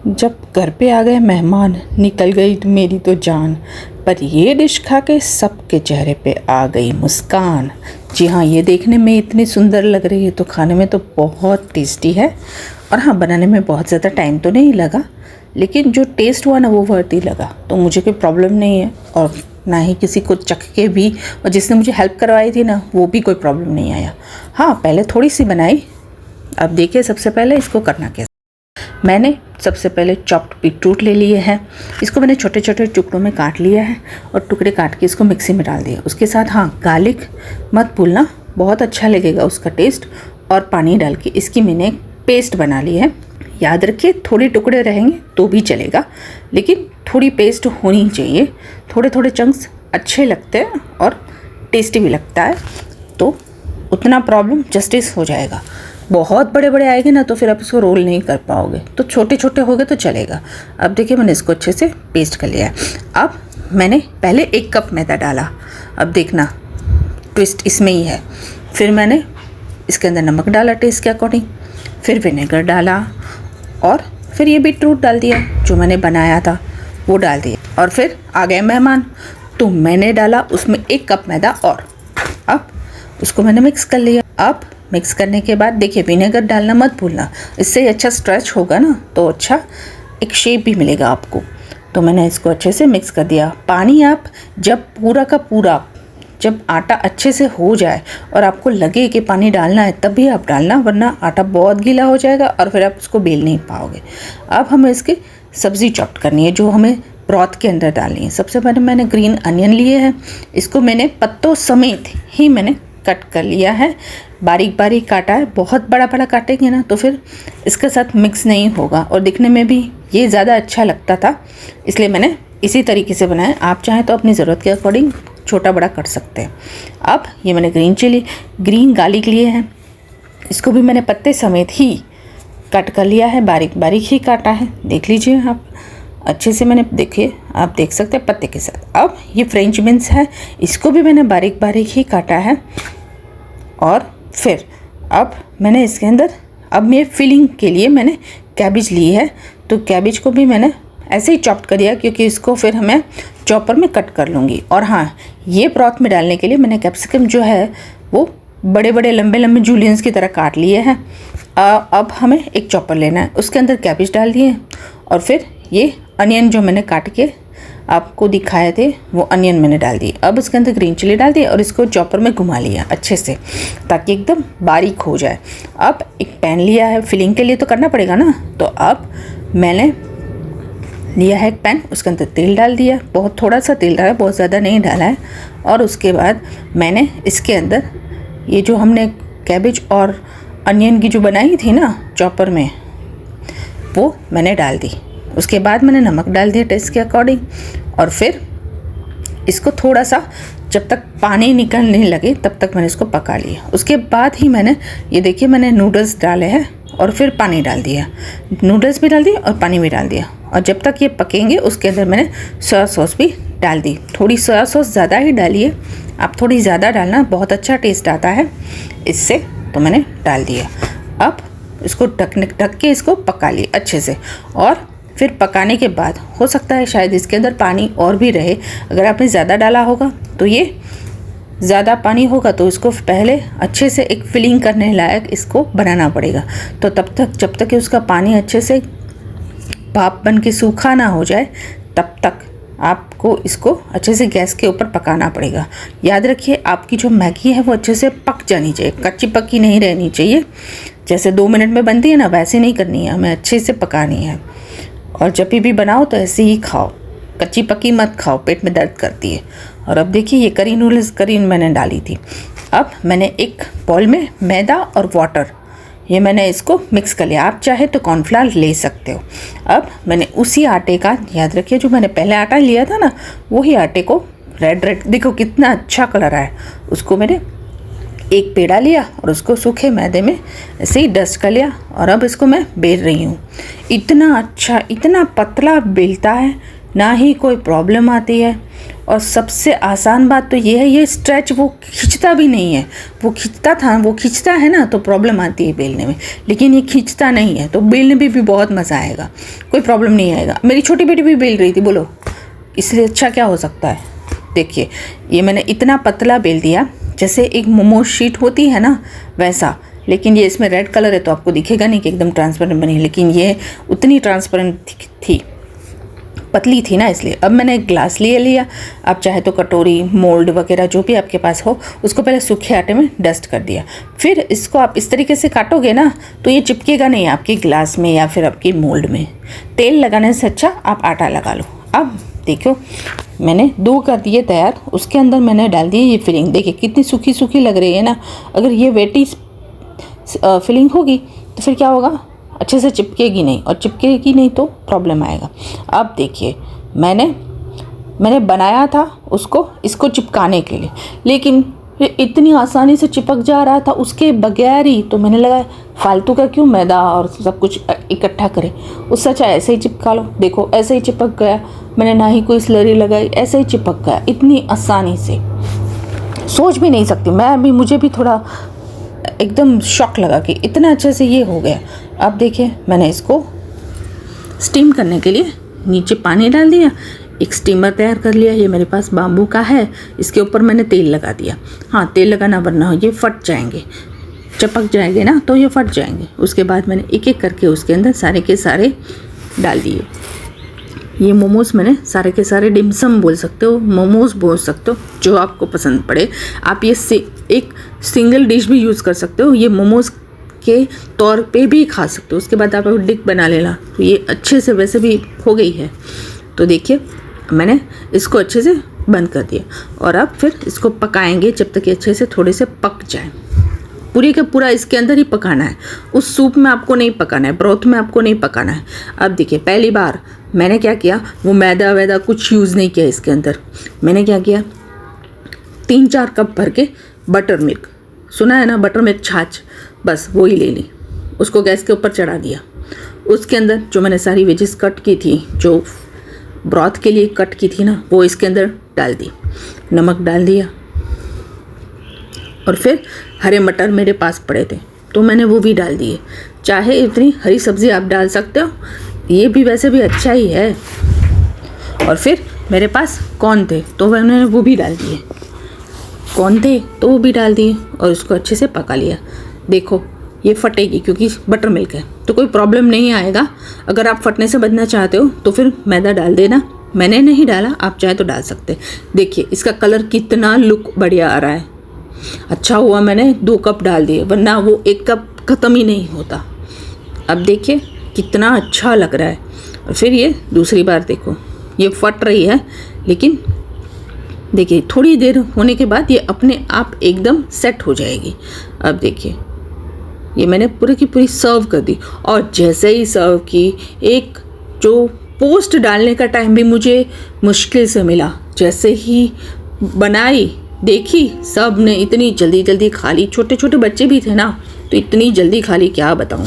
जब घर पे आ गए मेहमान निकल गई तो मेरी तो जान, पर ये डिश खा के सबके चेहरे पे आ गई मुस्कान। जी हाँ, ये देखने में इतनी सुंदर लग रही है तो खाने में तो बहुत टेस्टी है। और हाँ, बनाने में बहुत ज़्यादा टाइम तो नहीं लगा, लेकिन जो टेस्ट हुआ ना वो वर्दी लगा, तो मुझे कोई प्रॉब्लम नहीं है और ना ही किसी को चख के भी, और जिसने मुझे हेल्प करवाई थी ना वो भी कोई प्रॉब्लम नहीं आया। हाँ, पहले थोड़ी सी बनाई। अब देखिए, सबसे पहले इसको करना कैसे। मैंने सबसे पहले चॉप्ड बीटरूट ले लिए हैं। इसको मैंने छोटे छोटे टुकड़ों में काट लिया है और टुकड़े काट के इसको मिक्सी में डाल दिया। उसके साथ हाँ, गार्लिक मत भूलना, बहुत अच्छा लगेगा उसका टेस्ट। और पानी डाल के इसकी मैंने एक पेस्ट बना ली है। याद रखिए, थोड़े टुकड़े रहेंगे तो भी चलेगा, लेकिन थोड़ी पेस्ट होनी चाहिए। थोड़े थोड़े चंक्स अच्छे लगते हैं और टेस्टी भी लगता है, तो उतना प्रॉब्लम जस्टिस हो जाएगा। बहुत बड़े बड़े आएंगे ना तो फिर आप इसको रोल नहीं कर पाओगे, तो छोटे छोटे हो गए तो चलेगा। अब देखिए, मैंने इसको अच्छे से पेस्ट कर लिया है। अब मैंने पहले 1 कप मैदा डाला। अब देखना, ट्विस्ट इसमें ही है। फिर मैंने इसके अंदर नमक डाला टेस्ट के अकॉर्डिंग, फिर विनेगर डाला और फिर ये बीटरूट डाल दिया जो मैंने बनाया था, वो डाल दिया। और फिर आ गए मेहमान तो मैंने डाला उसमें 1 कप मैदा और अब उसको मैंने मिक्स कर लिया। अब मिक्स करने के बाद देखिए, विनेगर डालना मत भूलना, इससे अच्छा स्ट्रेच होगा ना तो अच्छा एक शेप भी मिलेगा आपको। तो मैंने इसको अच्छे से मिक्स कर दिया। पानी आप जब पूरा का पूरा, जब आटा अच्छे से हो जाए और आपको लगे कि पानी डालना है तभी आप डालना, वरना आटा बहुत गीला हो जाएगा और फिर आप उसको बेल नहीं पाओगे। अब हमें इसकी सब्ज़ी चॉप करनी है जो हमें ब्रॉथ के अंदर डालनी है। सबसे पहले मैंने ग्रीन अनियन लिए हैं, इसको मैंने पत्तों समेत ही मैंने कट कर लिया है, बारीक बारीक काटा है। बहुत बड़ा बड़ा काटेंगे ना तो फिर इसके साथ मिक्स नहीं होगा और दिखने में भी ये ज़्यादा अच्छा लगता था, इसलिए मैंने इसी तरीके से बनाया। आप चाहें तो अपनी ज़रूरत के अकॉर्डिंग छोटा बड़ा कर सकते हैं। अब ये मैंने ग्रीन गार्लिक लिए हैं, इसको भी मैंने पत्ते समेत ही कट कर लिया है, बारीक बारीक ही काटा है। देख लीजिए आप अच्छे से, मैंने देखिए आप देख सकते हैं पत्ते के साथ। अब ये फ्रेंच बीन्स है, इसको भी मैंने बारीक बारीक ही काटा है। और फिर अब मैंने इसके अंदर, अब मैं फिलिंग के लिए मैंने कैबिज ली है, तो कैबिज को भी मैंने ऐसे ही चॉप कर दिया क्योंकि इसको फिर मैं चॉपर में कट कर लूँगी। और हाँ, ये ब्रॉथ में डालने के लिए मैंने कैप्सिकम जो है वो बड़े बड़े लंबे लंबे जूलियंस की तरह काट लिए हैं। अब हमें एक चॉपर लेना है, उसके अंदर कैबिज डाल दिए और फिर ये अनियन जो मैंने काट के आपको दिखाए थे वो अनियन मैंने डाल दिए। अब इसके अंदर ग्रीन चिली डाल दिया और इसको चॉपर में घुमा लिया अच्छे से ताकि एकदम बारीक हो जाए। अब एक पैन लिया है, फिलिंग के लिए तो करना पड़ेगा ना, तो अब मैंने लिया है एक पैन, उसके अंदर तेल डाल दिया। बहुत थोड़ा सा तेल डाला, बहुत ज़्यादा नहीं डाला है। और उसके बाद मैंने इसके अंदर ये जो हमने कैबेज और अनियन की जो बनाई थी ना चॉपर में, वो मैंने डाल दी। उसके बाद मैंने नमक डाल दिया टेस्ट के अकॉर्डिंग और फिर इसको थोड़ा सा, जब तक पानी निकलने लगे तब तक मैंने इसको पका लिया। उसके बाद ही मैंने ये देखिए, मैंने नूडल्स डाले हैं और फिर पानी डाल दिया, नूडल्स भी डाल दिया और पानी भी डाल दिया। और जब तक ये पकेंगे उसके अंदर मैंने सोया सॉस भी डाल दी। थोड़ी सोया सॉस ज़्यादा ही डालिए, आप थोड़ी ज़्यादा डालना, बहुत अच्छा टेस्ट आता है इससे, तो मैंने डाल दिया। अब इसको ढक के इसको पका लिए अच्छे से। और फिर पकाने के बाद हो सकता है शायद इसके अंदर पानी और भी रहे, अगर आपने ज़्यादा डाला होगा तो ये ज़्यादा पानी होगा तो इसको पहले अच्छे से एक फिलिंग करने लायक इसको बनाना पड़ेगा। तो तब तक, जब तक कि उसका पानी अच्छे से भाप बन के सूखा ना हो जाए तब तक आपको इसको अच्छे से गैस के ऊपर पकाना पड़ेगा। याद रखिए, आपकी जो मैगी है वो अच्छे से पक जानी चाहिए, कच्ची पक्की नहीं रहनी चाहिए। जैसे 2 मिनट में बनती है ना, वैसे नहीं करनी है, हमें अच्छे से पकानी है। और जब भी बनाओ तो ऐसे ही खाओ, कच्ची पक्की मत खाओ, पेट में दर्द करती है। और अब देखिए, ये करी नूडल्स मैंने डाली थी। अब मैंने एक बाउल में मैदा और वाटर, ये मैंने इसको मिक्स कर लिया। आप चाहे तो कॉर्नफ्लावर ले सकते हो। अब मैंने उसी आटे का, याद रखिए जो मैंने पहले आटा लिया था ना, वही आटे को रेड देखो कितना अच्छा कलर आया, उसको मैंने एक पेड़ा लिया और उसको सूखे मैदे में ऐसे ही डस्ट कर लिया। और अब इसको मैं बेल रही हूँ। इतना अच्छा, इतना पतला बेलता है, ना ही कोई प्रॉब्लम आती है और सबसे आसान बात तो ये है, ये स्ट्रेच वो खींचता भी नहीं है। वो खींचता है ना तो प्रॉब्लम आती है बेलने में, लेकिन ये खींचता नहीं है, तो बेलने में भी बहुत मज़ा आएगा, कोई प्रॉब्लम नहीं आएगा। मेरी छोटी बेटी भी बेल रही थी, बोलो इसलिए अच्छा क्या हो सकता है। देखिए ये मैंने इतना पतला बेल दिया, जैसे एक मोमो शीट होती है ना वैसा, लेकिन ये इसमें रेड कलर है तो आपको दिखेगा नहीं कि एकदम ट्रांसपेरेंट बनी है, लेकिन ये उतनी ट्रांसपेरेंट थी, पतली थी ना, इसलिए। अब मैंने एक ग्लास ले लिया, आप चाहे तो कटोरी, मोल्ड वगैरह जो भी आपके पास हो, उसको पहले सूखे आटे में डस्ट कर दिया। फिर इसको आप इस तरीके से काटोगे ना तो ये चिपकेगा नहीं आपके ग्लास में या फिर आपकी मोल्ड में। तेल लगाने से अच्छा आप आटा लगा लो। अब देखो मैंने 2 कर दिए तैयार, उसके अंदर मैंने डाल दी ये फिलिंग। देखिए कितनी सूखी सूखी लग रही है ना, अगर ये वेटी फिलिंग होगी तो फिर क्या होगा, अच्छे से चिपकेगी नहीं, और चिपकेगी नहीं तो प्रॉब्लम आएगा। अब देखिए मैंने बनाया था इसको चिपकाने के लिए, लेकिन इतनी आसानी से चिपक जा रहा था उसके बगैर ही, तो मैंने लगा फालतू का क्यों मैदा और सब कुछ इकट्ठा करें, उससे अच्छा ऐसे ही चिपका लो। देखो ऐसे ही चिपक गया, मैंने ना ही कोई स्लरी लगाई, ऐसे ही चिपक गया इतनी आसानी से, सोच भी नहीं सकती मैं भी, मुझे भी थोड़ा एकदम शॉक लगा कि इतना अच्छे से ये हो गया। अब देखिए मैंने इसको स्टीम करने के लिए नीचे पानी डाल दिया, एक स्टीमर तैयार कर लिया, ये मेरे पास बाम्बू का है, इसके ऊपर मैंने तेल लगा दिया। हाँ तेल लगाना, वरना ये फट जाएंगे, चपक जाएंगे ना तो ये फट जाएंगे। उसके बाद मैंने एक एक करके उसके अंदर सारे के सारे डाल दिए। ये मोमोज़ मैंने सारे के सारे डिमसम बोल सकते हो, मोमोज़ बोल सकते हो, जो आपको पसंद पड़े। आप ये एक सिंगल डिश भी यूज़ कर सकते हो, ये मोमोज़ के तौर पे भी खा सकते हो। उसके बाद आप डिक बना लेना, तो ये अच्छे से वैसे भी हो गई है। तो देखिए मैंने इसको अच्छे से बंद कर दिया, और अब फिर इसको पकाएंगे जब तक ये अच्छे से थोड़े से पक जाए। पूरी का पूरा इसके अंदर ही पकाना है, उस सूप में आपको नहीं पकाना है, ब्रोथ में आपको नहीं पकाना है। अब देखिए पहली बार मैंने क्या किया, वो मैदा वैदा कुछ यूज़ नहीं किया इसके अंदर। मैंने क्या किया, 3-4 कप भर के बटर मिल्क, सुना है ना बटर मिल्क छाछ, बस वो ही ले ली, उसको गैस के ऊपर चढ़ा दिया। उसके अंदर जो मैंने सारी वेजिस कट की थी, जो ब्रॉथ के लिए कट की थी ना, वो इसके अंदर डाल दी, नमक डाल दिया, और फिर हरे मटर मेरे पास पड़े थे तो मैंने वो भी डाल दिए। चाहे इतनी हरी सब्ज़ी आप डाल सकते हो, ये भी वैसे भी अच्छा ही है। और फिर मेरे पास कॉर्न थे तो मैंने वो भी डाल दिए, कॉर्न थे तो वो भी डाल दिए, और उसको अच्छे से पका लिया। देखो ये फटेगी क्योंकि बटर मिल्क है, तो कोई प्रॉब्लम नहीं आएगा। अगर आप फटने से बचना चाहते हो तो फिर मैदा डाल देना, मैंने नहीं डाला, आप चाहे तो डाल सकते। देखिए इसका कलर कितना लुक बढ़िया आ रहा है। अच्छा हुआ मैंने 2 कप डाल दिए, वरना वो 1 कप ख़त्म ही नहीं होता। अब देखिए कितना अच्छा लग रहा है। और फिर ये दूसरी बार देखो, ये फट रही है, लेकिन देखिए थोड़ी देर होने के बाद ये अपने आप एकदम सेट हो जाएगी। अब देखिए ये मैंने पूरी की पूरी सर्व कर दी, और जैसे ही सर्व की, एक जो पोस्ट डालने का टाइम भी मुझे मुश्किल से मिला। जैसे ही बनाई देखी, सब ने इतनी जल्दी जल्दी खा ली, छोटे छोटे बच्चे भी थे ना, तो इतनी जल्दी खा ली क्या बताऊँ।